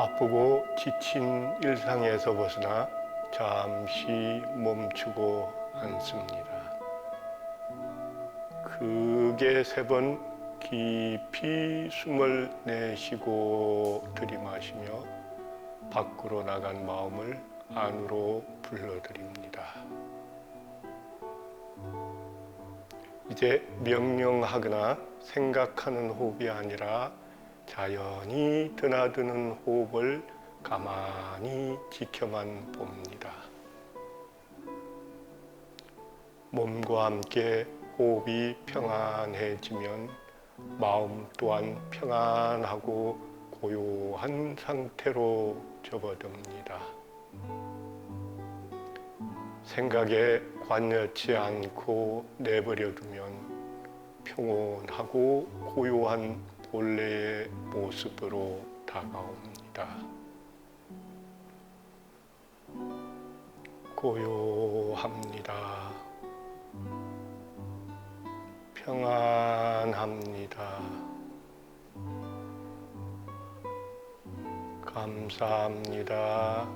바쁘고 지친 일상에서 벗어나 잠시 멈추고 앉습니다. 크게 3번 깊이 숨을 내쉬고 들이마시며 밖으로 나간 마음을 안으로 불러들입니다. 이제 명령하거나 생각하는 호흡이 아니라 자연히 드나드는 호흡을 가만히 지켜만 봅니다. 몸과 함께 호흡이 평안해지면 마음 또한 평안하고 고요한 상태로 접어듭니다. 생각에 관여치 않고 내버려두면 평온하고 고요한 본래의 모습으로 다가옵니다. 고요합니다. 평안합니다. 감사합니다.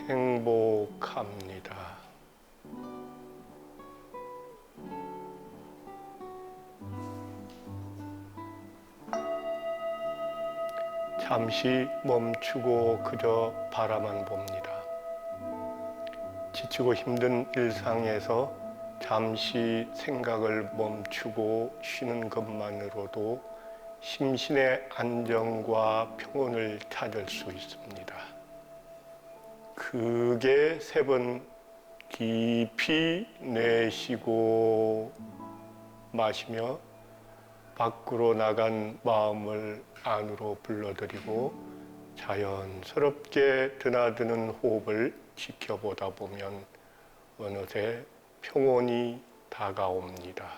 행복합니다. 잠시 멈추고 그저 바라만 봅니다. 지치고 힘든 일상에서 잠시 생각을 멈추고 쉬는 것만으로도 심신의 안정과 평온을 찾을 수 있습니다. 크게 3번 깊이 내쉬고 마시며 밖으로 나간 마음을 안으로 불러들이고 자연스럽게 드나드는 호흡을 지켜보다 보면 어느새 평온이 다가옵니다.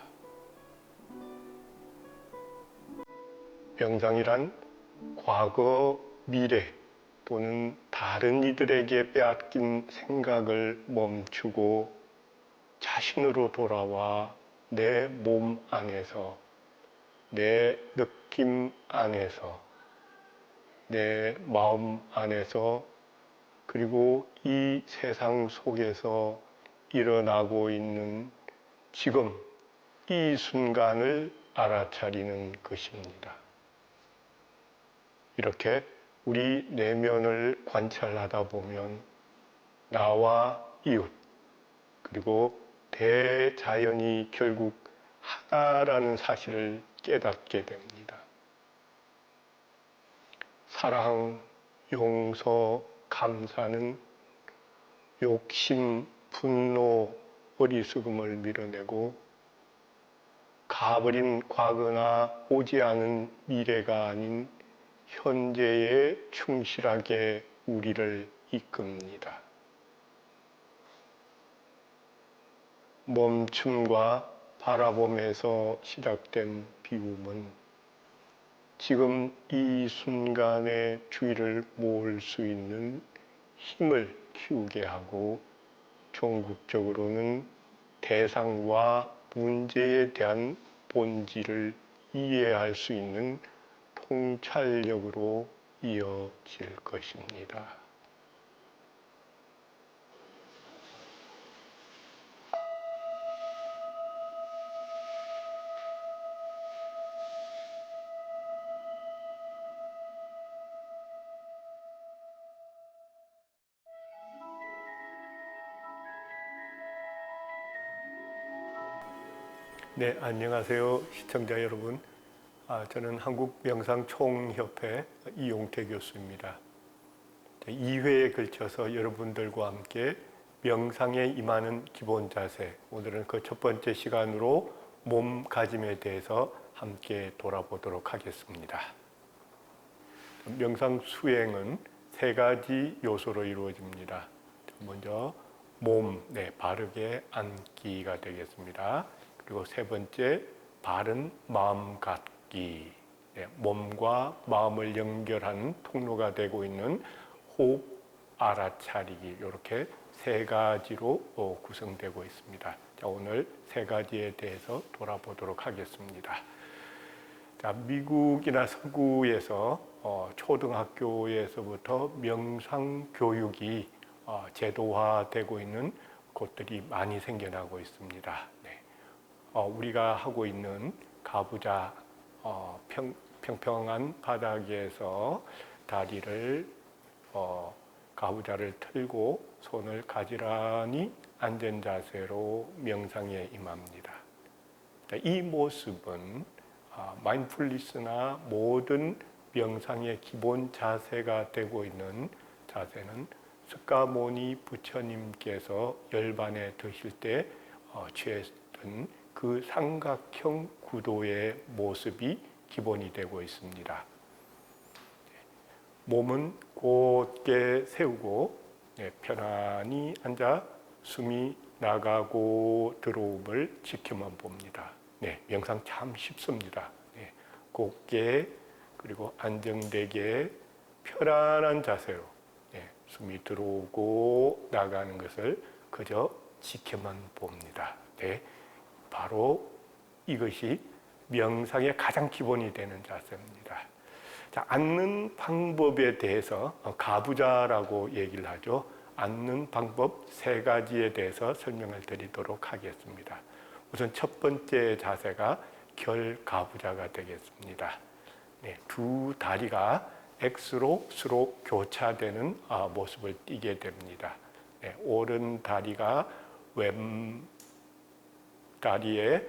명상이란 과거, 미래 또는 다른 이들에게 빼앗긴 생각을 멈추고 자신으로 돌아와 내 몸 안에서, 내 느낌 안에서, 내 마음 안에서, 그리고 이 세상 속에서 일어나고 있는 지금 이 순간을 알아차리는 것입니다. 이렇게 우리 내면을 관찰하다 보면 나와 이웃, 그리고 대자연이 결국 하나라는 사실을 깨닫게 됩니다. 사랑, 용서, 감사는 욕심, 분노, 어리석음을 밀어내고 가버린 과거나 오지 않은 미래가 아닌 현재에 충실하게 우리를 이끕니다. 멈춤과 바라봄에서 시작된 비움은 지금 이 순간에 주의를 모을 수 있는 힘을 키우게 하고 종국적으로는 대상과 문제에 대한 본질을 이해할 수 있는 통찰력으로 이어질 것입니다. 네, 안녕하세요. 시청자 여러분. 저는 한국명상총협회 이용태 교수입니다. 2회에 걸쳐서 여러분들과 함께 명상에 임하는 기본 자세, 오늘은 그 첫 번째 시간으로 몸가짐에 대해서 함께 돌아보도록 하겠습니다. 명상 수행은 3가지 요소로 이루어집니다. 먼저 몸, 바르게 앉기가 되겠습니다. 그리고 3번째, 바른 마음 갖기, 몸과 마음을 연결하는 통로가 되고 있는 호흡 알아차리기, 이렇게 3가지로 구성되고 있습니다. 자, 오늘 3가지에 대해서 돌아보도록 하겠습니다. 자, 미국이나 서구에서 초등학교에서부터 명상 교육이 제도화되고 있는 곳들이 많이 생겨나고 있습니다. 네. 우리가 하고 있는 가부좌, 평평한 바닥에서 다리를 가부좌를 틀고 손을 가지런히 앉은 자세로 명상에 임합니다. 이 모습은 마인드풀니스나 모든 명상의 기본 자세가 되고 있는 자세는 스가모니 부처님께서 열반에 드실 때 취했던 그 삼각형 구도의 모습이 기본이 되고 있습니다. 몸은 곧게 세우고 편안히 앉아 숨이 나가고 들어옴을 지켜만 봅니다. 네, 명상 참 쉽습니다. 네, 곧게 그리고 안정되게 편안한 자세로 숨이 들어오고 나가는 것을 그저 지켜만 봅니다. 네, 바로 이것이 명상의 가장 기본이 되는 자세입니다. 자, 앉는 방법에 대해서 가부좌라고 얘기를 하죠. 앉는 방법 3가지에 대해서 설명을 드리도록 하겠습니다. 우선 첫 번째 자세가 결가부좌가 되겠습니다. 네, 두 다리가 X로 수로 교차되는 모습을 띠게 됩니다. 네, 오른 다리가 왼 다리의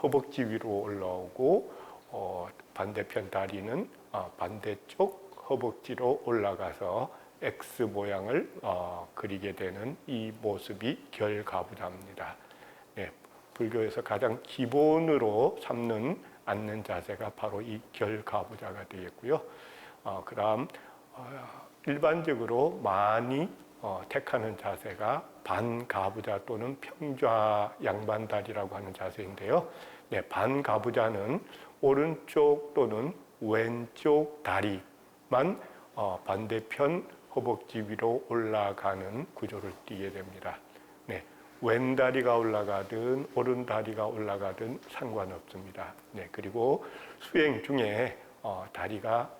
허벅지 위로 올라오고 반대편 다리는 반대쪽 허벅지로 올라가서 X 모양을 그리게 되는 이 모습이 결가부좌입니다. 네, 불교에서 가장 기본으로 삼는 앉는 자세가 바로 이 결가부좌가 되겠고요. 그다음 일반적으로 많이 택하는 자세가 반가부좌 또는 평좌 양반다리라고 하는 자세인데요. 네, 반가부좌는 오른쪽 또는 왼쪽 다리만 반대편 허벅지 위로 올라가는 구조를 띠게 됩니다. 네, 왼 다리가 올라가든 오른 다리가 올라가든 상관없습니다. 네, 그리고 수행 중에 다리가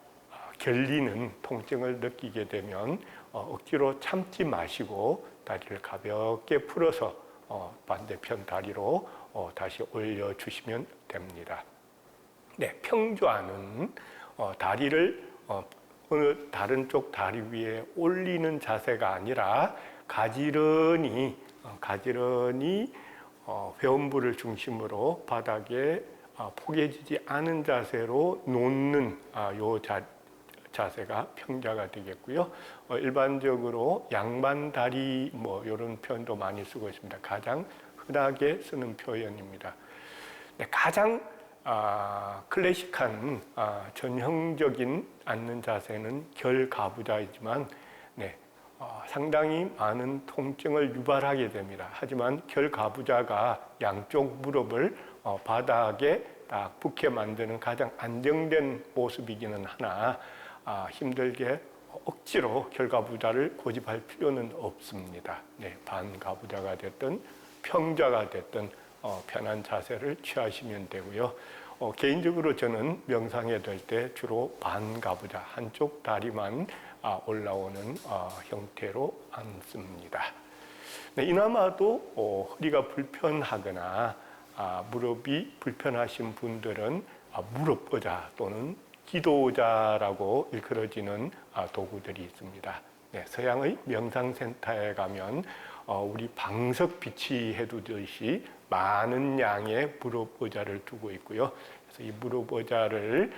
결리는 통증을 느끼게 되면 억지로 참지 마시고 다리를 가볍게 풀어서 반대편 다리로 다시 올려주시면 됩니다. 네, 평좌는 다리를 어느 다른 쪽 다리 위에 올리는 자세가 아니라 가지런히 회음부를 중심으로 바닥에 포개지지 않은 자세로 놓는 자세가 평좌가 되겠고요. 일반적으로 양반다리 이런 표현도 많이 쓰고 있습니다. 가장 흔하게 쓰는 표현입니다. 네, 가장 클래식한 전형적인 앉는 자세는 결가부좌이지만 상당히 많은 통증을 유발하게 됩니다. 하지만 결가부좌가 양쪽 무릎을 바닥에 딱 붙게 만드는 가장 안정된 모습이기는 하나 힘들게 억지로 결가부좌를 고집할 필요는 없습니다. 네, 반가부좌가 됐든 평좌가 됐든 편한 자세를 취하시면 되고요. 개인적으로 저는 명상에 들 때 주로 반가부좌 한쪽 다리만 올라오는 형태로 앉습니다. 네, 이나마도 허리가 불편하거나 무릎이 불편하신 분들은 무릎 의자 또는 기도의자라고 일컬어지는 도구들이 있습니다. 네, 서양의 명상센터에 가면 우리 방석 비치해 두듯이 많은 양의 무릎 의자를 두고 있고요. 그래서 이 무릎 의자를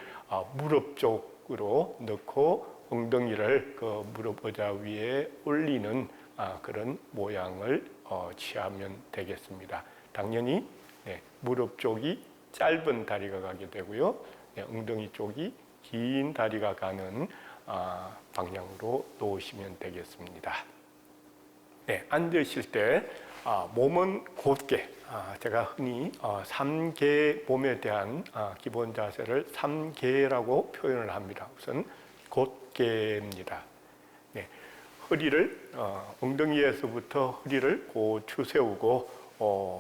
무릎 쪽으로 넣고 엉덩이를 그 무릎 의자 위에 올리는 그런 모양을 취하면 되겠습니다. 당연히 무릎 쪽이 짧은 다리가 가게 되고요. 엉덩이 쪽이 긴 다리가 가는 방향으로 놓으시면 되겠습니다. 네, 앉으실 때 몸은 곧게 제가 흔히 3개 몸에 대한 기본 자세를 3개라고 표현을 합니다. 우선 곧게입니다. 네, 허리를 엉덩이에서부터 허리를 고추 세우고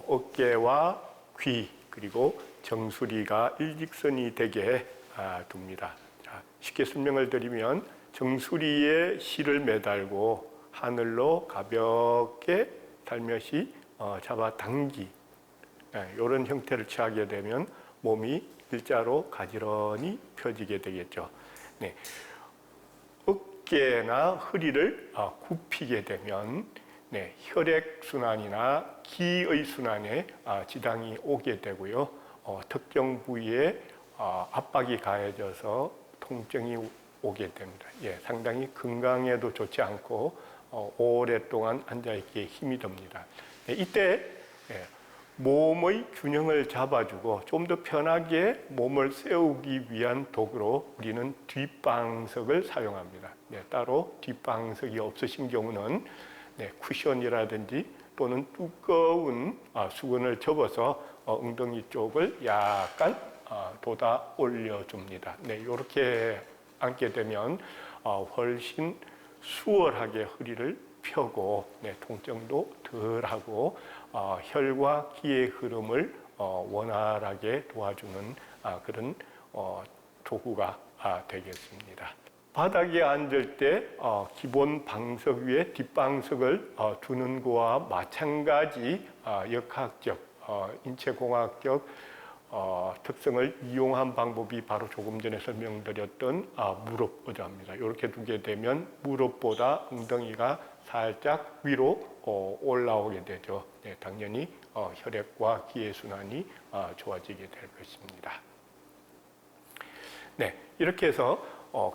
어깨와 귀 그리고 정수리가 일직선이 되게 둡니다. 자, 쉽게 설명을 드리면 정수리에 실을 매달고 하늘로 가볍게 살며시 잡아당기 이런 형태를 취하게 되면 몸이 일자로 가지런히 펴지게 되겠죠. 네. 어깨나 허리를 굽히게 되면 혈액순환이나 기의 순환에 지장이 오게 되고요. 특정 부위에 압박이 가해져서 통증이 오게 됩니다. 상당히 건강에도 좋지 않고 오랫동안 앉아있기에 힘이 듭니다. 이때 몸의 균형을 잡아주고 좀 더 편하게 몸을 세우기 위한 도구로 우리는 뒷방석을 사용합니다. 따로 뒷방석이 없으신 경우는 쿠션이라든지 또는 두꺼운 수건을 접어서 엉덩이 쪽을 약간 돋아 올려줍니다. 이렇게 앉게 되면 훨씬 수월하게 허리를 펴고 통증도 덜하고 혈과 기의 흐름을 원활하게 도와주는 그런 도구가 되겠습니다. 바닥에 앉을 때 기본 방석 위에 뒷방석을 두는 것과 마찬가지 역학적, 인체공학적 특성을 이용한 방법이 바로 조금 전에 설명드렸던 무릎 의자입니다. 이렇게 두게 되면 무릎보다 엉덩이가 살짝 위로 올라오게 되죠. 당연히 혈액과 기의 순환이 좋아지게 될 것입니다. 이렇게 해서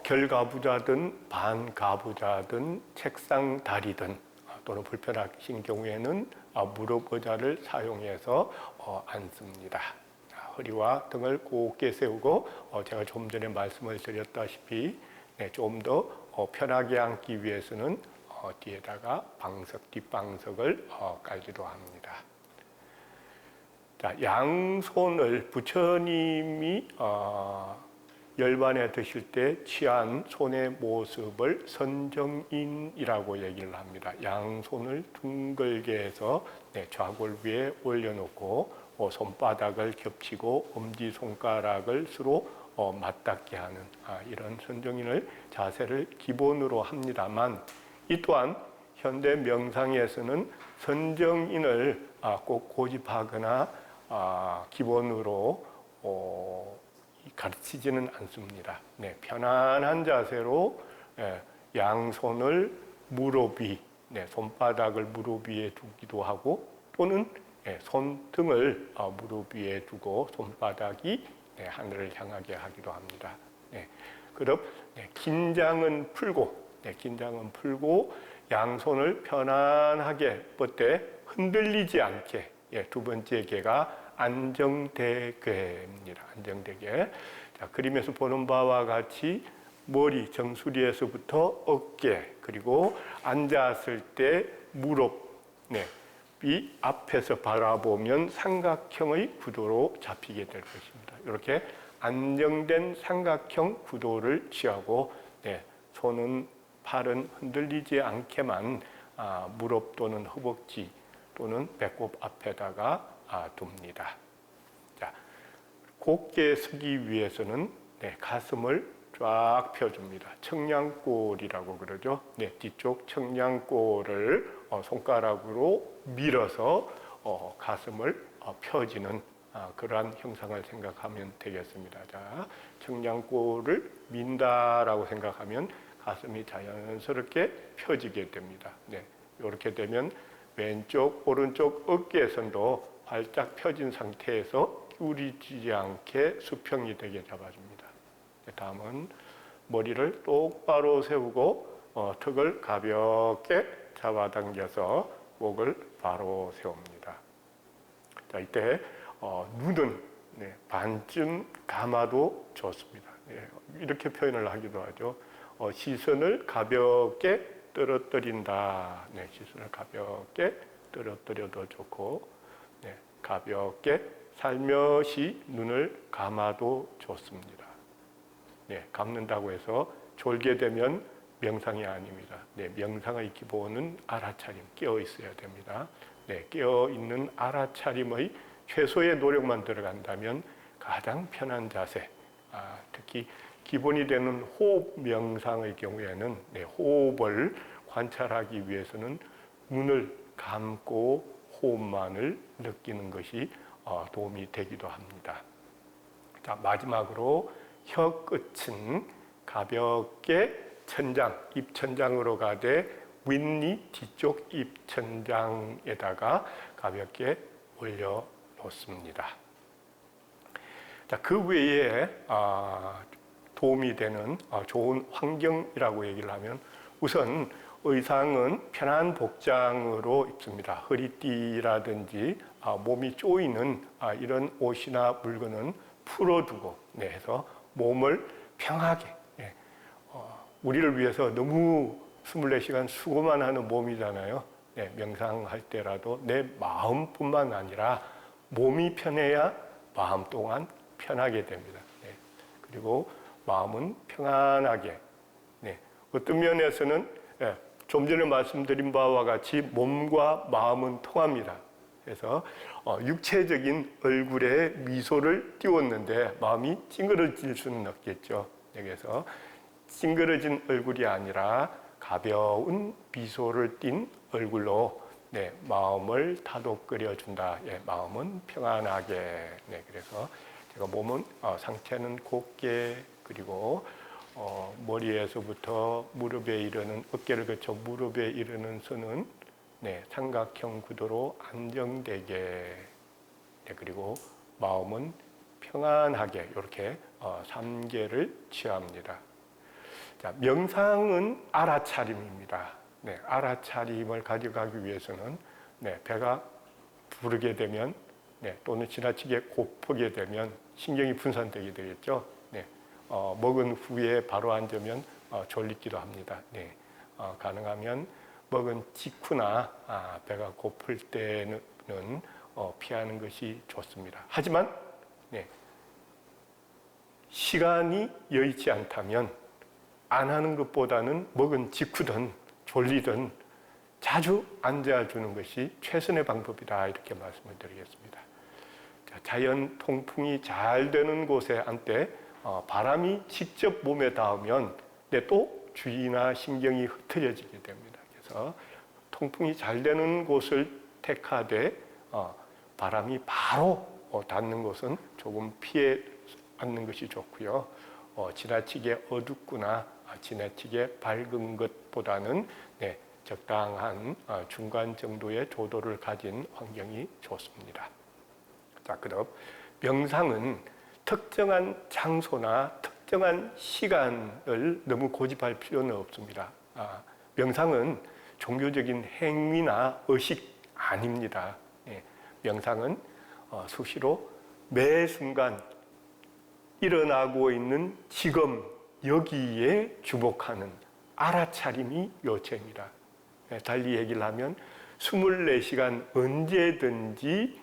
결가부자든 반가부자든 책상 다리든 또는 불편하신 경우에는 무릎 의자를 사용해서 앉습니다. 허리와 등을 곧게 세우고 제가 좀 전에 말씀을 드렸다시피 좀 더 편하게 앉기 위해서는 뒤에다가 뒷방석을 깔기도 합니다. 자, 양손을 부처님이 열반에 드실 때 취한 손의 모습을 선정인이라고 얘기를 합니다. 양손을 둥글게 해서 좌골 위에 올려놓고 손바닥을 겹치고 엄지손가락을 서로 맞닿게 하는 이런 선정인을 자세를 기본으로 합니다만 이 또한 현대 명상에서는 선정인을 꼭 고집하거나 기본으로 가르치지는 않습니다. 편안한 자세로 양손을 무릎 위, 손바닥을 무릎 위에 두기도 하고 또는 손등을 무릎 위에 두고 손바닥이 하늘을 향하게 하기도 합니다. 그럼 긴장은 풀고 양손을 편안하게 뻗되 흔들리지 않게 두 번째 개가 안정대괴입니다. 안정대괴. 자, 그림에서 보는 바와 같이 머리 정수리에서부터 어깨 그리고 앉았을 때 무릎이 앞에서 바라보면 삼각형의 구도로 잡히게 될 것입니다. 이렇게 안정된 삼각형 구도를 취하고 손은 팔은 흔들리지 않게만 무릎 또는 허벅지 또는 배꼽 앞에다가 둡니다. 자, 곧게 서기 위해서는 가슴을 쫙 펴줍니다. 청량골이라고 그러죠. 뒤쪽 청량골을 손가락으로 밀어서 가슴을 펴지는 그러한 형상을 생각하면 되겠습니다. 자, 청량골을 민다라고 생각하면 가슴이 자연스럽게 펴지게 됩니다. 이렇게 되면 왼쪽, 오른쪽 어깨선도 활짝 펴진 상태에서 기울이지 않게 수평이 되게 잡아줍니다. 다음은 머리를 똑바로 세우고 턱을 가볍게 잡아당겨서 목을 바로 세웁니다. 자, 이때 눈은 반쯤 감아도 좋습니다. 이렇게 표현을 하기도 하죠. 시선을 가볍게 떨어뜨린다. 시선을 가볍게 떨어뜨려도 좋고 가볍게 살며시 눈을 감아도 좋습니다. 감는다고 해서 졸게 되면 명상이 아닙니다. 명상의 기본은 알아차림, 깨어 있어야 됩니다. 깨어 있는 알아차림의 최소의 노력만 들어간다면 가장 편한 자세, 특히 기본이 되는 호흡 명상의 경우에는 호흡을 관찰하기 위해서는 눈을 감고 호흡만을 느끼는 것이 도움이 되기도 합니다. 자, 마지막으로 혀 끝은 가볍게 천장, 입천장으로 가되 윗니 뒤쪽 입천장에다가 가볍게 올려놓습니다. 자, 그 외에 도움이 되는 좋은 환경이라고 얘기를 하면 우선 의상은 편한 복장으로 입습니다. 허리띠라든지 몸이 조이는 이런 옷이나 물건은 풀어두고 해서 몸을 평하게, 우리를 위해서 너무 24시간 수고만 하는 몸이잖아요. 명상할 때라도 내 마음뿐만 아니라 몸이 편해야 마음 또한 편하게 됩니다. 그리고 마음은 평안하게, 어떤 면에서는 좀 전에 말씀드린 바와 같이 몸과 마음은 통합니다. 그래서 육체적인 얼굴에 미소를 띄웠는데 마음이 찡그러질 수는 없겠죠. 그래서 찡그러진 얼굴이 아니라 가벼운 미소를 띤 얼굴로 마음을 다독거려준다. 마음은 평안하게. 그래서 제가 몸은 상체는 곧게, 그리고 머리에서부터 무릎에 이르는, 어깨를 거쳐 무릎에 이르는 선은 삼각형 구도로 안정되게, 그리고 마음은 평안하게, 이렇게 3개를 취합니다. 자, 명상은 알아차림입니다. 알아차림을 가져가기 위해서는 배가 부르게 되면 또는 지나치게 고프게 되면 신경이 분산되게 되겠죠. 먹은 후에 바로 앉으면 졸리기도 합니다. 가능하면 먹은 직후나 배가 고플 때는 피하는 것이 좋습니다. 하지만 시간이 여의치 않다면 안 하는 것보다는 먹은 직후든 졸리든 자주 앉아주는 것이 최선의 방법이다, 이렇게 말씀을 드리겠습니다. 자연 통풍이 잘 되는 곳에 앉되 바람이 직접 몸에 닿으면 또 주의나 신경이 흩어지게 됩니다. 그래서 통풍이 잘 되는 곳을 택하되 바람이 바로 닿는 곳은 조금 피해 앉는 것이 좋고요. 지나치게 어둡거나 지나치게 밝은 것보다는 적당한 중간 정도의 조도를 가진 환경이 좋습니다. 자, 그럼 명상은 특정한 장소나 특정한 시간을 너무 고집할 필요는 없습니다. 명상은 종교적인 행위나 의식 아닙니다. 명상은 수시로 매 순간 일어나고 있는 지금 여기에 주목하는 알아차림이 요체입니다. 달리 얘기를 하면 24시간 언제든지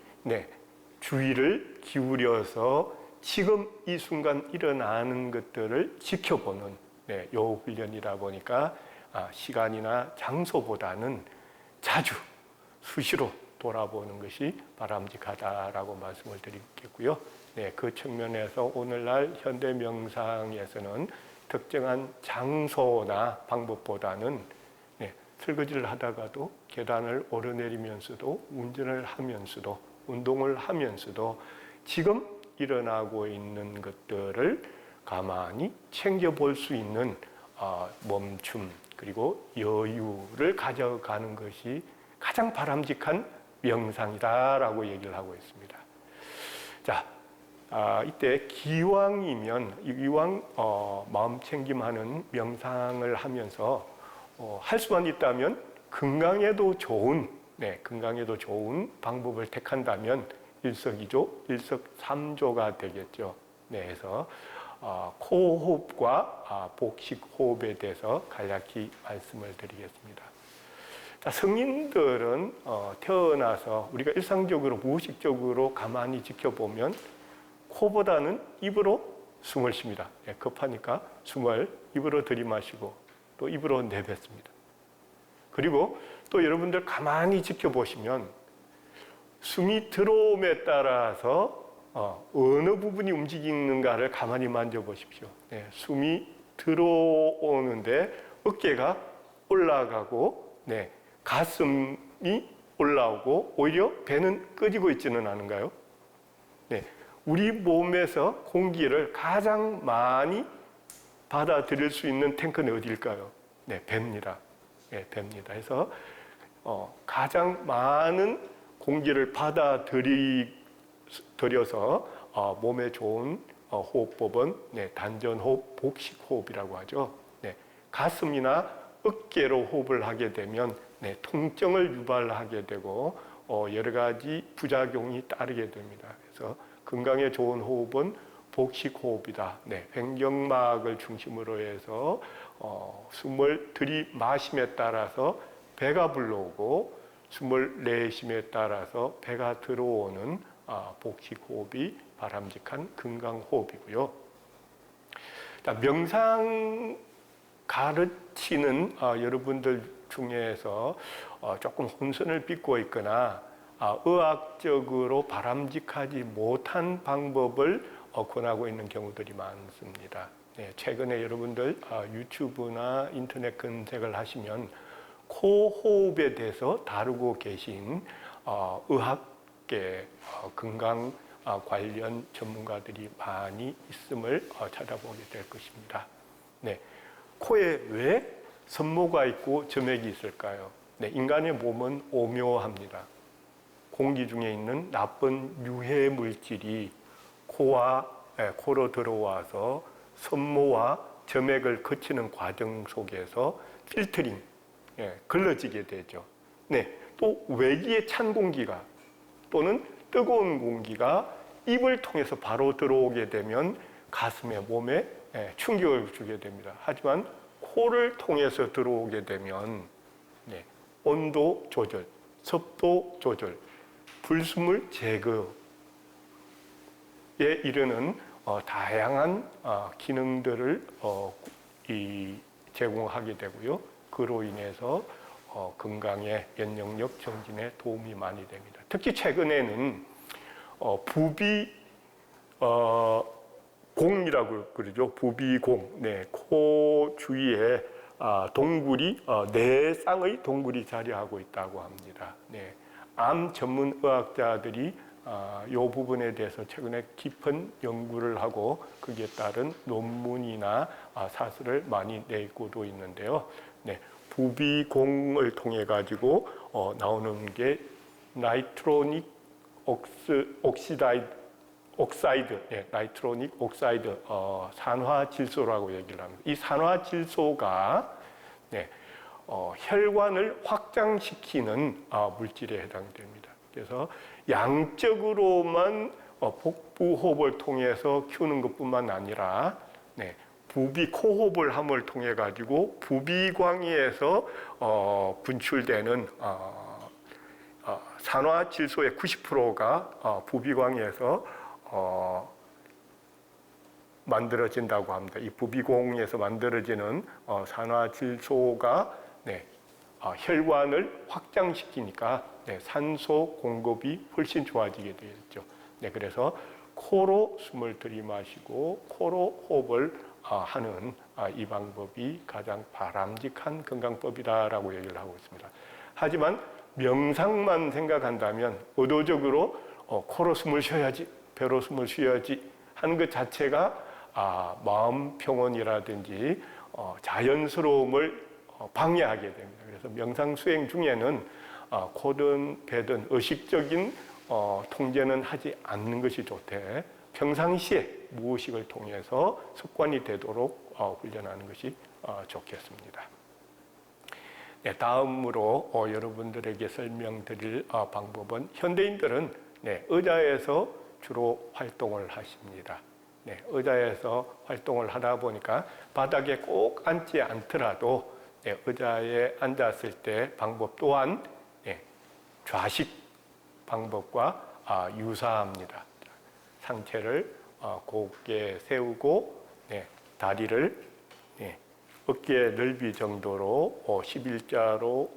주의를 기울여서 지금 이 순간 일어나는 것들을 지켜보는 요 훈련이다 보니까 시간이나 장소보다는 자주 수시로 돌아보는 것이 바람직하다라고 말씀을 드리겠고요. 그 측면에서 오늘날 현대 명상에서는 특정한 장소나 방법보다는 설거지를 하다가도 계단을 오르내리면서도 운전을 하면서도 운동을 하면서도 지금 일어나고 있는 것들을 가만히 챙겨볼 수 있는 멈춤, 그리고 여유를 가져가는 것이 가장 바람직한 명상이다라고 얘기를 하고 있습니다. 자, 이때 기왕이면 이왕 마음 챙김하는 명상을 하면서 할 수만 있다면 건강에도 좋은 방법을 택한다면 일석이조, 일석삼조가 되겠죠. 그래서 코호흡과 복식 호흡에 대해서 간략히 말씀을 드리겠습니다. 자, 성인들은 태어나서 우리가 일상적으로 무의식적으로 가만히 지켜보면 코보다는 입으로 숨을 쉽니다. 급하니까 숨을 입으로 들이마시고 또 입으로 내뱉습니다. 그리고 또 여러분들 가만히 지켜보시면 숨이 들어옴에 따라서 어느 부분이 움직이는가를 가만히 만져보십시오. 네, 숨이 들어오는데 어깨가 올라가고, 네, 가슴이 올라오고 오히려 배는 꺼지고 있지는 않은가요? 네, 우리 몸에서 공기를 가장 많이 받아들일 수 있는 탱크는 어디일까요? 네, 배입니다. 네, 배입니다. 그래서 가장 많은 공기를 받아들여서 몸에 좋은 호흡법은 네, 단전호흡, 복식호흡이라고 하죠. 네, 가슴이나 어깨로 호흡을 하게 되면 네, 통증을 유발하게 되고 여러 가지 부작용이 따르게 됩니다. 그래서 건강에 좋은 호흡은 복식호흡이다. 네, 횡격막을 중심으로 해서 숨을 들이마심에 따라서 배가 불러오고 숨을 내쉬심에 따라서 배가 들어오는 복식호흡이 바람직한 건강호흡이고요. 명상 가르치는 여러분들 중에서 조금 혼선을 빚고 있거나 의학적으로 바람직하지 못한 방법을 권하고 있는 경우들이 많습니다. 네, 최근에 여러분들 유튜브나 인터넷 검색을 하시면 코 호흡에 대해서 다루고 계신 의학계 건강 관련 전문가들이 많이 있음을 찾아보게 될 것입니다. 네, 코에 왜 섬모가 있고 점액이 있을까요? 네, 인간의 몸은 오묘합니다. 공기 중에 있는 나쁜 유해 물질이 코로 들어와서 섬모와 점액을 거치는 과정 속에서 필터링, 걸러지게 되죠. 네, 또 외기의 찬 공기가 또는 뜨거운 공기가 입을 통해서 바로 들어오게 되면 가슴에 몸에 충격을 주게 됩니다. 하지만 코를 통해서 들어오게 되면 온도 조절, 습도 조절, 불순물 제거에 이르는 다양한 기능들을 제공하게 되고요. 그로 인해서 건강에 면역력 정진에 도움이 많이 됩니다. 특히 최근에는 부비공이라고 그러죠. 부비공. 네, 코 주위에 동굴이 네 쌍의 동굴이 자리하고 있다고 합니다. 네, 암 전문 의학자들이 이 부분에 대해서 최근에 깊은 연구를 하고 거기에 따른 논문이나 사설을 많이 내고도 있는데요. 네, 부비공을 통해 가지고 나오는 게 나이트로닉 나이트로닉 옥사이드 산화질소라고 얘기를 합니다. 이 산화질소가 혈관을 확장시키는 물질에 해당됩니다. 그래서 양적으로만 복부호흡을 통해서 키우는 것뿐만 아니라 부비 코호흡을 함을 통해 가지고 부비광에서 분출되는 산화질소의 90%가 부비광에서 만들어진다고 합니다. 이 부비공에서 만들어지는 산화질소가 혈관을 확장시키니까 산소 공급이 훨씬 좋아지게 되겠죠. 그래서 코로 숨을 들이마시고 코로 호흡을 하는 이 방법이 가장 바람직한 건강법이다라고 얘기를 하고 있습니다. 하지만 명상만 생각한다면 의도적으로 코로 숨을 쉬어야지, 배로 숨을 쉬어야지 하는 것 자체가 마음 평온이라든지 자연스러움을 방해하게 됩니다. 그래서 명상 수행 중에는 코든 배든 의식적인 통제는 하지 않는 것이 좋되 평상시에 무의식을 통해서 습관이 되도록 훈련하는 것이 좋겠습니다. 다음으로 여러분들에게 설명드릴 방법은 현대인들은 의자에서 주로 활동을 하십니다. 의자에서 활동을 하다 보니까 바닥에 꼭 앉지 않더라도 의자에 앉았을 때 방법 또한 좌식 방법과 유사합니다. 상체를 곧게 세우고 다리를 어깨 넓이 정도로 11자로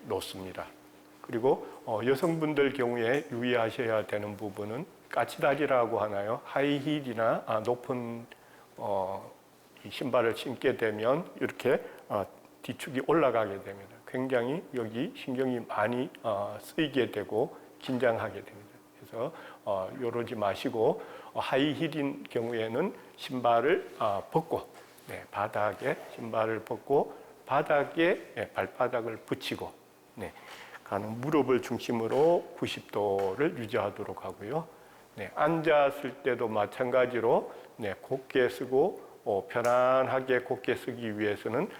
놓습니다. 그리고 여성분들 경우에 유의하셔야 되는 부분은 까치다리라고 하나요? 하이힐이나 높은 이 신발을 신게 되면 이렇게 뒤축이 올라가게 됩니다. 굉장히 여기 신경이 많이 쓰이게 되고 긴장하게 됩니다. 그래서 이러지 마시고 하이힐인 경우에는 신발을 벗고 바닥에 신발을 벗고 바닥에 발바닥을 붙이고 가는 무릎을 중심으로 90도를 유지하도록 하고요. 앉았을 때도 마찬가지로 곧게 쓰고 편안하게 곧게 쓰기 위해서는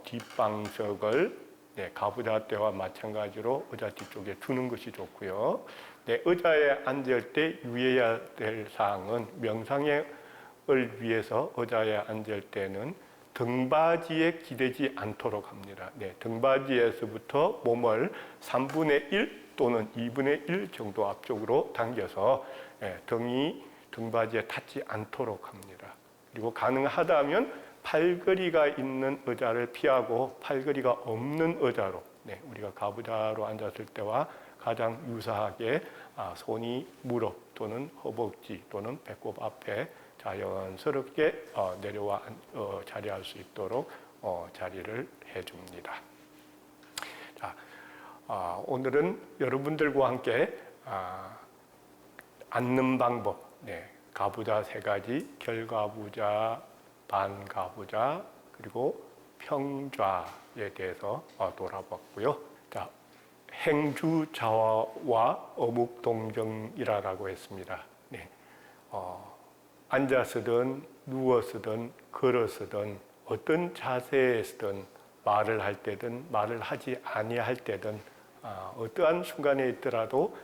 뒷방석을 가부좌 때와 마찬가지로 의자 뒤쪽에 두는 것이 좋고요. 의자에 앉을 때 유의해야 될 사항은 명상을 위해서 의자에 앉을 때는 등받이에 기대지 않도록 합니다. 등받이에서부터 몸을 3분의 1 또는 2분의 1 정도 앞쪽으로 당겨서 등이 등받이에 닿지 않도록 합니다. 그리고 가능하다면 팔걸이가 있는 의자를 피하고 팔걸이가 없는 의자로 우리가 가부좌로 앉았을 때와 가장 유사하게 손이 무릎 또는 허벅지 또는 배꼽 앞에 자연스럽게 내려와 자리할 수 있도록 자리를 해줍니다. 자, 오늘은 여러분들과 함께 앉는 방법, 가부좌 3가지, 결가부좌, 반가부좌, 그리고 평좌에 대해서 돌아봤고요. 자, 행주좌와 어묵동정이라고 했습니다. 앉아서든 누워서든 걸어서든 어떤 자세에서든 말을 할 때든 말을 하지 아니할 때든 어떠한 순간에 있더라도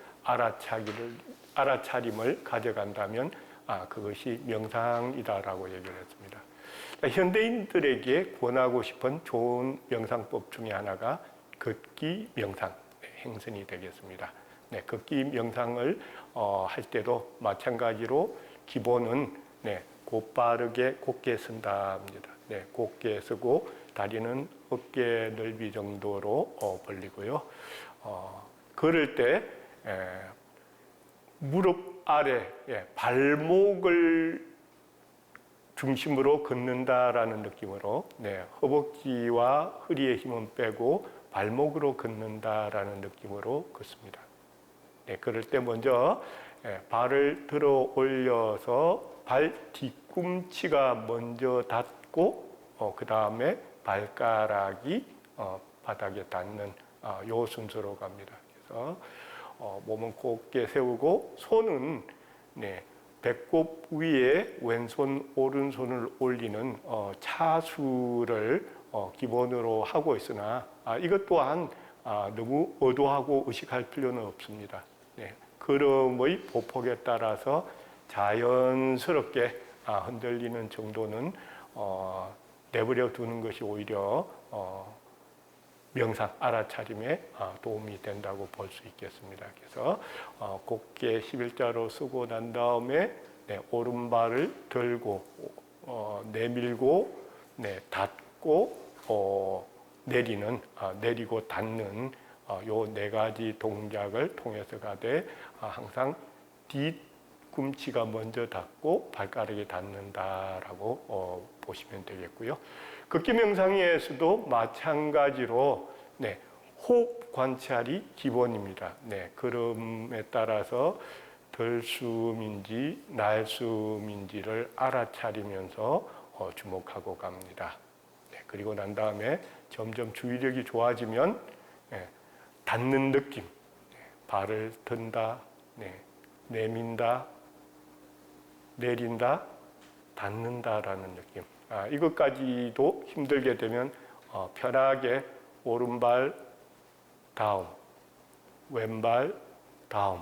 알아차림을 가져간다면 그것이 명상이다라고 얘기를 했습니다. 현대인들에게 권하고 싶은 좋은 명상법 중에 하나가 걷기 명상, 행선이 되겠습니다. 걷기 명상을 할 때도 마찬가지로 기본은 곧바르게 곧게 쓴답니다. 곧게 쓰고 다리는 어깨 넓이 정도로 벌리고요. 걸을 때 무릎 아래 발목을 중심으로 걷는다라는 느낌으로 허벅지와 허리의 힘은 빼고 발목으로 걷는다라는 느낌으로 걷습니다. 그럴 때 먼저 발을 들어 올려서 발 뒤꿈치가 먼저 닿고 그 다음에 발가락이 바닥에 닿는 요 순서로 갑니다. 그래서 몸은 곧게 세우고 손은 배꼽 위에 왼손 오른손을 올리는 차수를 기본으로 하고 있으나 이것 또한 너무 의도하고 의식할 필요는 없습니다. 걸음의 보폭에 따라서 자연스럽게 흔들리는 정도는 내버려 두는 것이 오히려 명상, 알아차림에 도움이 된다고 볼 수 있겠습니다. 그래서 곧게 11자로 쓰고 난 다음에 오른발을 들고 내밀고 닫고 내리고 닫는 요 4가지 동작을 통해서 가되 항상 뒤꿈치가 먼저 닿고 발가락이 닿는다라고 보시면 되겠고요. 걷기 명상에서도 마찬가지로 호흡 관찰이 기본입니다. 걸음에 따라서 들숨인지 날숨인지를 알아차리면서 주목하고 갑니다. 그리고 난 다음에 점점 주의력이 좋아지면 닿는 느낌, 발을 든다, 내민다, 내린다, 닿는다라는 느낌. 이것까지도 힘들게 되면 편하게 오른발 다음, 왼발 다음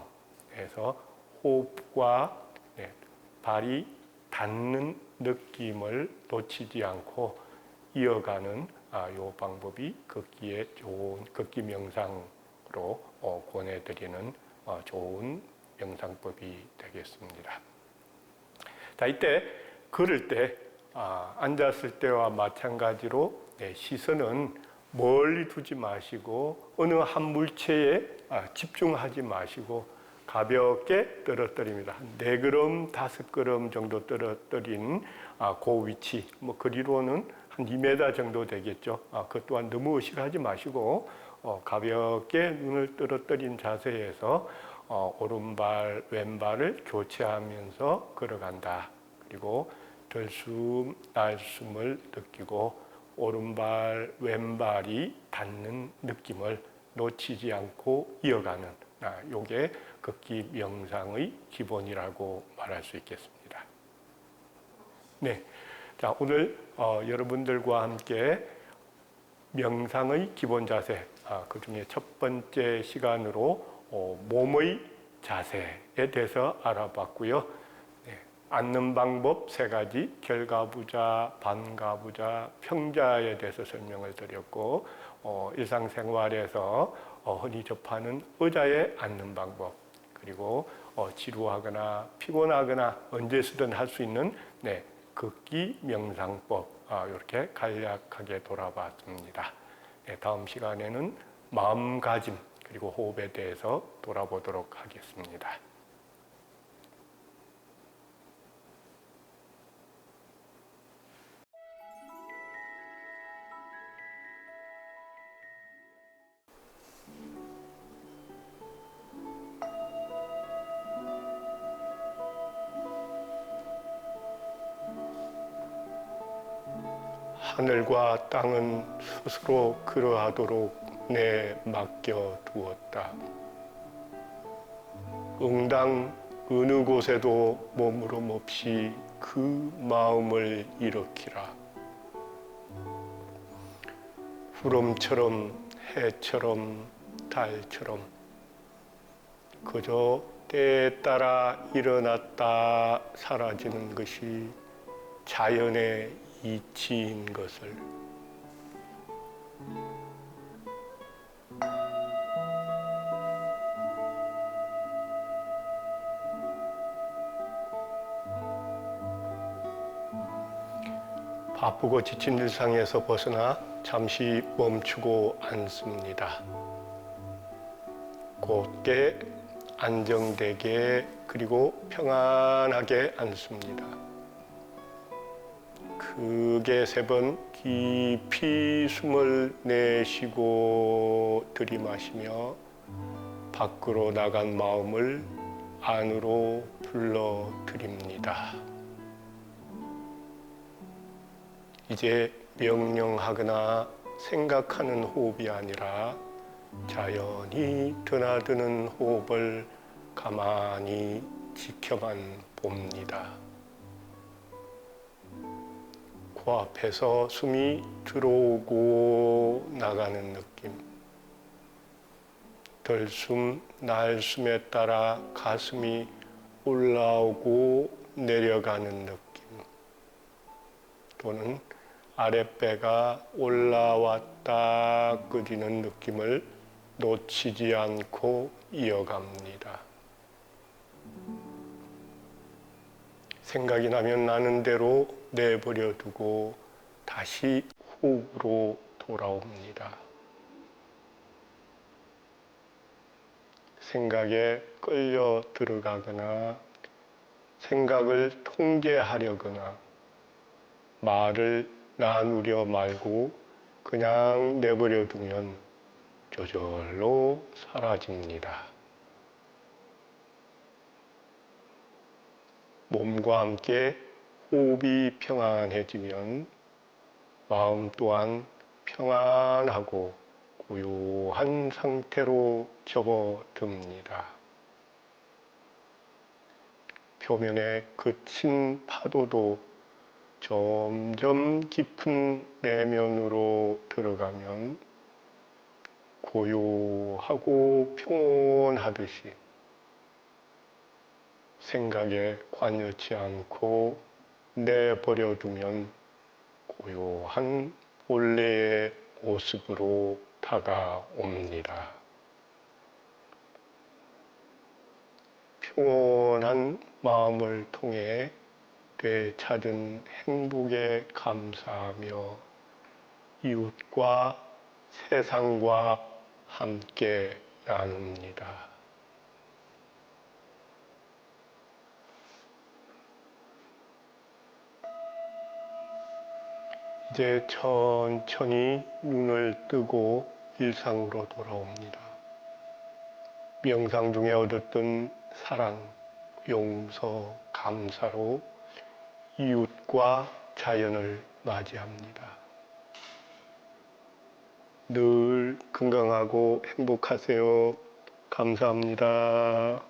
해서 호흡과 발이 닿는 느낌을 놓치지 않고 이어가는 이 방법이 걷기에 좋은 걷기 명상으로 권해드리는 좋은 명상법이 되겠습니다. 자, 이때 걸을 때 앉았을 때와 마찬가지로 시선은 멀리 두지 마시고 어느 한 물체에 집중하지 마시고 가볍게 떨어뜨립니다. 한 4걸음, 5걸음 정도 떨어뜨린 그 위치, 뭐 거리로는 한 2m 정도 되겠죠. 그 또한 너무 의식하지 마시고 가볍게 눈을 떨어뜨린 자세에서 오른발, 왼발을 교체하면서 걸어간다. 그리고 들숨, 날숨을 느끼고 오른발, 왼발이 닿는 느낌을 놓치지 않고 이어가는 요게 걷기 명상의 기본이라고 말할 수 있겠습니다. 네, 자 오늘 여러분들과 함께 명상의 기본 자세, 그 중에 첫 번째 시간으로 몸의 자세에 대해서 알아봤고요. 네, 앉는 방법 3가지, 결가부자, 반가부자, 평자에 대해서 설명을 드렸고, 일상생활에서 흔히 접하는 의자에 앉는 방법, 그리고 지루하거나 피곤하거나 언제서든 할 수 있는 걷기 명상법, 이렇게 간략하게 돌아봤습니다. 네, 다음 시간에는 마음가짐 그리고 호흡에 대해서 돌아보도록 하겠습니다. 하늘과 땅은 스스로 그러하도록 내 맡겨두었다. 응당 어느 곳에도 머무름 없이 그 마음을 일으키라. 구름처럼 해처럼 달처럼 그저 때에 따라 일어났다 사라지는 것이 자연의 이치인 것을. 바쁘고 지친 일상에서 벗어나 잠시 멈추고 앉습니다. 곧게 안정되게 그리고 평안하게 앉습니다. 크게 3번 깊이 숨을 내쉬고 들이마시며 밖으로 나간 마음을 안으로 불러들입니다. 이제 명령하거나 생각하는 호흡이 아니라 자연히 드나드는 호흡을 가만히 지켜만 봅니다. 코앞에서 숨이 들어오고 나가는 느낌, 들숨, 날숨에 따라 가슴이 올라오고 내려가는 느낌, 또는 아랫배가 올라왔다 끄지는 느낌을 놓치지 않고 이어갑니다. 생각이 나면 나는 대로 내버려 두고 다시 호흡으로 돌아옵니다. 생각에 끌려 들어가거나 생각을 통제하려거나 말을 나누려 말고 그냥 내버려 두면 저절로 사라집니다. 몸과 함께 호흡이 평안해지면 마음 또한 평안하고 고요한 상태로 접어듭니다. 표면에 그친 파도도 점점 깊은 내면으로 들어가면 고요하고 평온하듯이 생각에 관여치 않고 내버려 두면 고요한 본래의 모습으로 다가옵니다. 평온한 마음을 통해 되찾은 행복에 감사하며 이웃과 세상과 함께 나눕니다. 이제 천천히 눈을 뜨고 일상으로 돌아옵니다. 명상 중에 얻었던 사랑, 용서, 감사로 이웃과 자연을 맞이합니다. 늘 건강하고 행복하세요. 감사합니다.